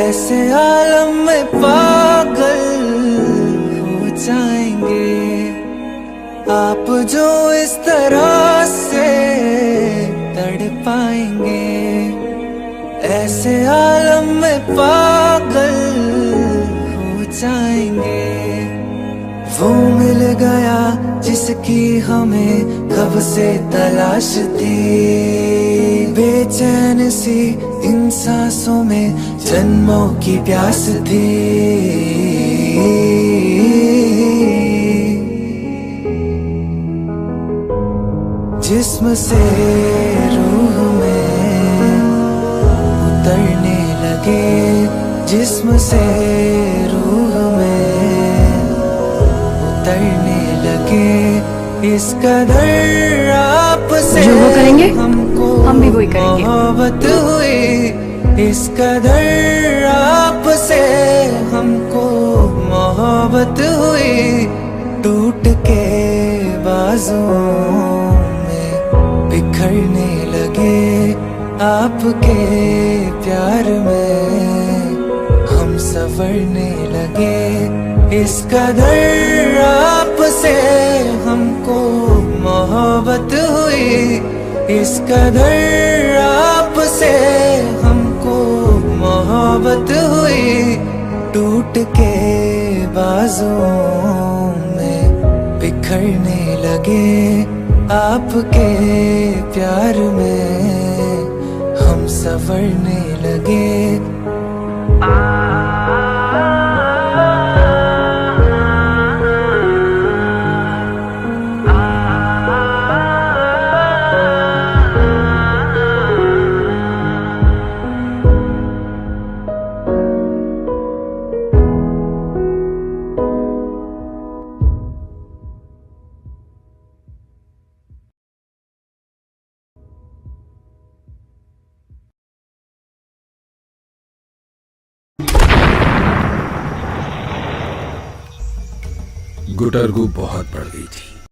ऐसे आलम में पागल हो जाएंगे आप जो इस तरह से तड़पाएंगे। ऐसे आलम में पागल हो जाएंगे। वो मिल गया जिसकी हमें कब से तलाश थी। बेचैन सी इन सांसों में जन्मों की प्यास थी। जिस्म से रूह में उतरने लगे। जिस्म से रूह में उतरने लगे। इस कदर आपसे जो वो करेंगे हमको हम भी वही करेंगे। मोहब्बत हुई। इस कदर आपसे हमको मोहब्बत हुई। टूट के बाजुओं बिखरने लगे आपके प्यार में हम संवरने लगे। इस कदर आपसे हमको मोहब्बत हुई। इस कदर आपसे हमको मोहब्बत हुई। टूट के बाजुओं में बिखरने लगे आपके प्यार में हम संवरने लगे। गुटरगू बहुत बढ़ गई थी।